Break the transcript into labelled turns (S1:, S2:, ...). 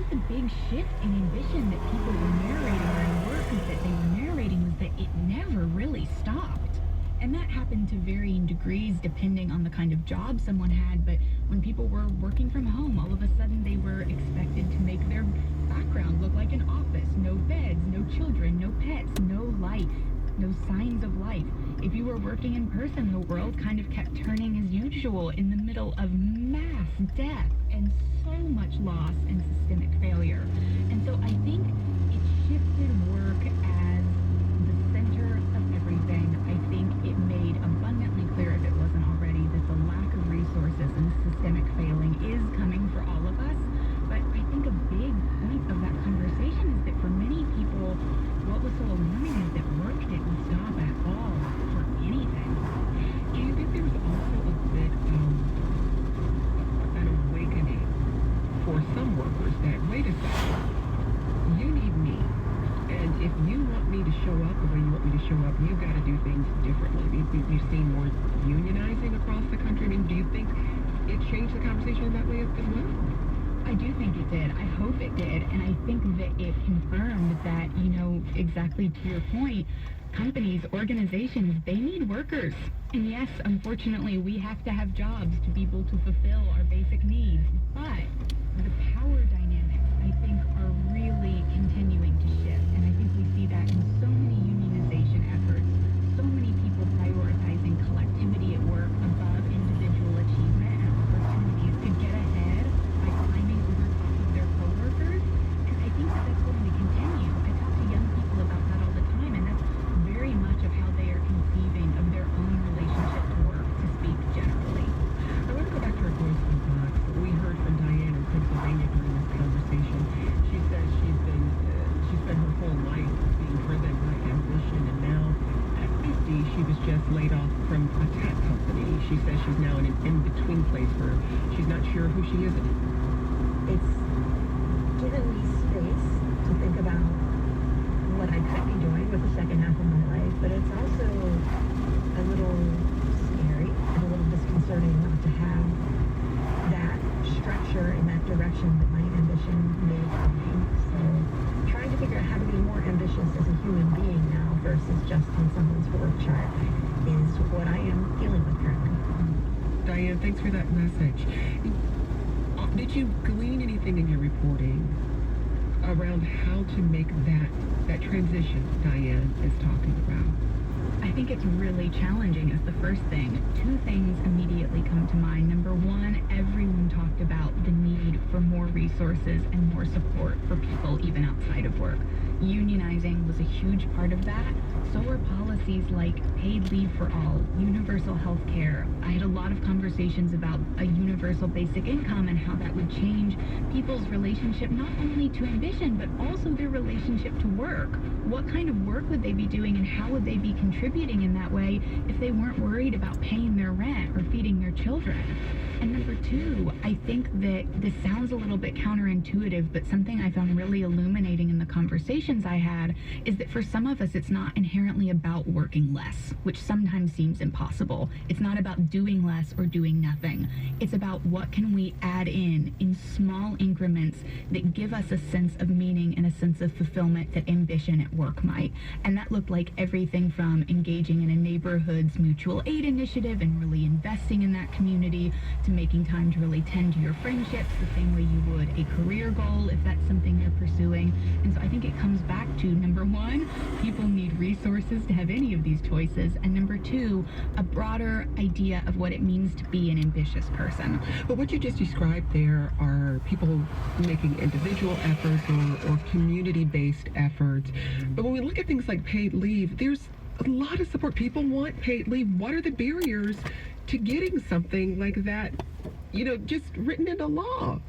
S1: think the big shift in ambition that people were narrating or in work that they were narrating was that it never really stopped. And that happened to varying degrees depending on the kind of job someone had. But when people were working from home, all of a sudden they were expected to make their background look like an office. No beds, no children, no pets, no life, no signs of life. If you were working in person, the world kind of kept turning as usual in the middle of mass death and so much loss and systemic failure. And so I think it shifted work as the center of everything. I think it made abundantly clear, if it wasn't already, that the lack of resources and systemic failing is coming for all of us. But I think a big point of that conversation is that for many people, what was so alarming is that work didn't stop at all for anything.
S2: Do you think there was also a bit of an awakening for some workers that, wait a second, you need me. And if you want me to show up the way you want me to show up, you've got to do things differently. You've seen more unionizing across the country. I mean, do you think it changed the conversation in that way as well?
S1: I do think it did. I hope it did. And I think that it confirmed that, exactly to your point, companies, organizations, they need workers. And yes, unfortunately, we have to have jobs to be able to fulfill our basic needs. But the power dynamics, I think, are really continuing to shift. And I think we see that in so many unionization efforts, so many people prioritizing collectivity at work above individual achievement and opportunities to get ahead by climbing over top of their coworkers. And I think that that's going to continue. I talk to young people about that all the time, and that's very much of how they are conceiving of their own relationship to work, to speak generally.
S2: I want to go back to our voicemail box. We heard from Diane in Pennsylvania during this conversation. She says she spent her whole life being driven by ambition, and now at 50, she was just laid off from a tech company. She says she's now in an in-between place where she's not sure who she is anymore.
S3: It's given me space to think about what I could be doing with the second half of my life, but it's also a little scary and a little disconcerting not to have that structure in that direction that my ambition may be. So trying to figure out how to be more ambitious as a human being now versus just on someone's work chart is what I am dealing with currently.
S2: Diane, thanks for that message. Did you glean anything in your reporting around how to make that transition Diane is talking about?
S1: I think it's really challenging as the first thing. Two things immediately come to mind. Number one, everyone talked about the need for more resources and more support for people even outside of work. Unionizing was a huge part of that. So are policies like paid leave for all, universal health care. I had a lot of conversations about a universal basic income and how that would change people's relationship not only to ambition, but also their relationship to work. What kind of work would they be doing and how would they be contributing in that way if they weren't worried about paying their rent or feeding their children? And number two, I think that this sounds a little bit counterintuitive, but something I found really illuminating in the conversations I had is that for some of us, it's not inherently about working less, which sometimes seems impossible. It's not about doing less or doing nothing. It's about what can we add in small increments that give us a sense of meaning and a sense of fulfillment that ambition at work might. And that looked like everything from engaging in a neighborhood's mutual aid initiative and really investing in that community to making time to really tend to your friendships the same way you would a career goal if that's something you're pursuing. And so I think it comes back to, number one, people need resources to have any of these choices, and number two, a broader idea of what it means to be an ambitious person.
S2: But what you just described there are people making individual efforts or community-based efforts. But when we look at things like paid leave, there's a lot of support. People want paid leave. What are the barriers to getting something like that, just written into law?